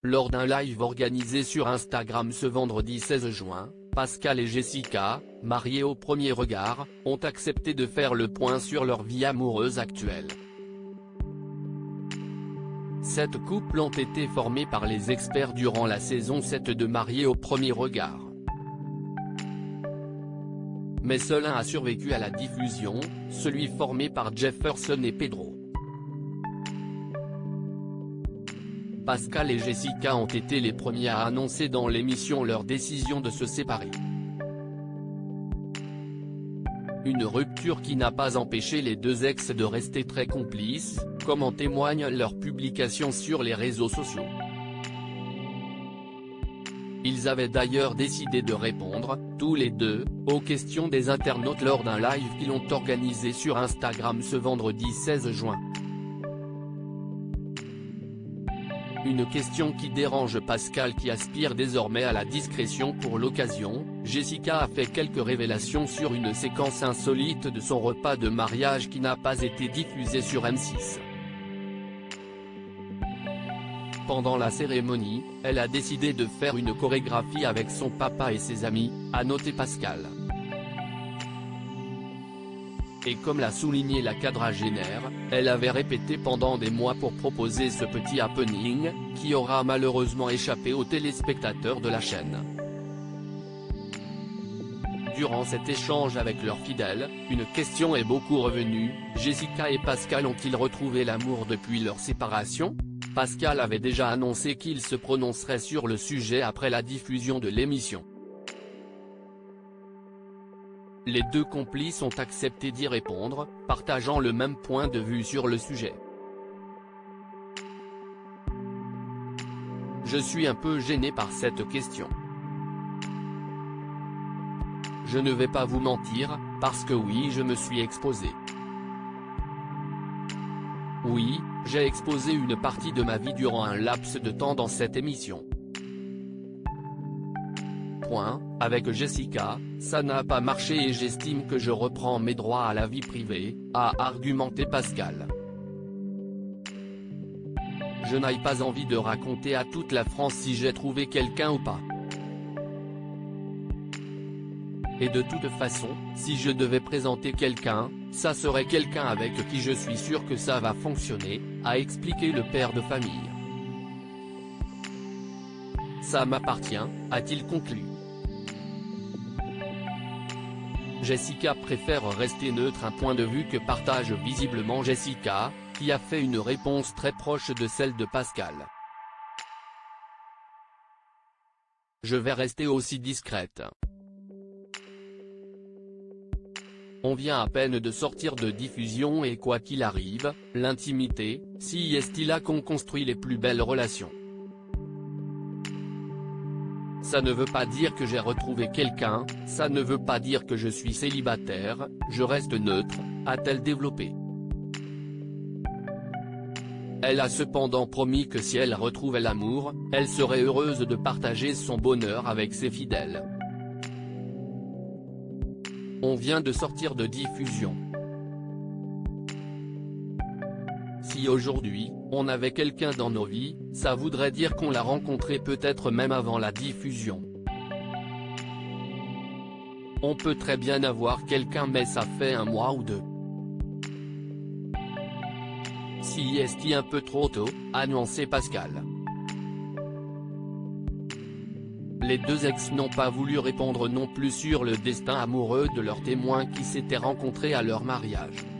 Lors d'un live organisé sur Instagram ce vendredi 16 juin, Pascal et Jessica, mariés au premier regard, ont accepté de faire le point sur leur vie amoureuse actuelle. Sept couples ont été formés par les experts durant la saison 7 de Mariés au premier regard. Mais seul un a survécu à la diffusion, celui formé par Jefferson et Pedro. Pascal et Jessica ont été les premiers à annoncer dans l'émission leur décision de se séparer. Une rupture qui n'a pas empêché les deux ex de rester très complices, comme en témoignent leurs publications sur les réseaux sociaux. Ils avaient d'ailleurs décidé de répondre, tous les deux, aux questions des internautes lors d'un live qu'ils ont organisé sur Instagram ce vendredi 16 juin. Une question qui dérange Pascal qui aspire désormais à la discrétion pour l'occasion. Jessica a fait quelques révélations sur une séquence insolite de son repas de mariage qui n'a pas été diffusée sur M6. Pendant la cérémonie, elle a décidé de faire une chorégraphie avec son papa et ses amis, a noté Pascal. Et comme l'a souligné la quadragénaire, elle avait répété pendant des mois pour proposer ce petit happening, qui aura malheureusement échappé aux téléspectateurs de la chaîne. Durant cet échange avec leurs fidèles, une question est beaucoup revenue, Jessica et Pascal ont-ils retrouvé l'amour depuis leur séparation ? Pascal avait déjà annoncé qu'il se prononcerait sur le sujet après la diffusion de l'émission. Les deux complices ont accepté d'y répondre, partageant le même point de vue sur le sujet. Je suis un peu gêné par cette question. Je ne vais pas vous mentir, parce que oui, je me suis exposé. Oui, j'ai exposé une partie de ma vie durant un laps de temps dans cette émission. Avec Jessica, ça n'a pas marché et j'estime que je reprends mes droits à la vie privée, a argumenté Pascal. Je n'ai pas envie de raconter à toute la France si j'ai trouvé quelqu'un ou pas. Et de toute façon, si je devais présenter quelqu'un, ça serait quelqu'un avec qui je suis sûr que ça va fonctionner, a expliqué le père de famille. Ça m'appartient, a-t-il conclu. Jessica préfère rester neutre, un point de vue que partage visiblement Jessica, qui a fait une réponse très proche de celle de Pascal. Je vais rester aussi discrète. On vient à peine de sortir de diffusion et quoi qu'il arrive, l'intimité, si est là qu'on construit les plus belles relations. Ça ne veut pas dire que j'ai retrouvé quelqu'un, ça ne veut pas dire que je suis célibataire, je reste neutre, a-t-elle développé. Elle a cependant promis que si elle retrouvait l'amour, elle serait heureuse de partager son bonheur avec ses fidèles. On vient de sortir de diffusion. Si aujourd'hui, on avait quelqu'un dans nos vies, ça voudrait dire qu'on l'a rencontré peut-être même avant la diffusion. On peut très bien avoir quelqu'un mais ça fait un mois ou deux. Si est un peu trop tôt, a nuancé Pascal. Les deux ex n'ont pas voulu répondre non plus sur le destin amoureux de leurs témoins qui s'étaient rencontrés à leur mariage.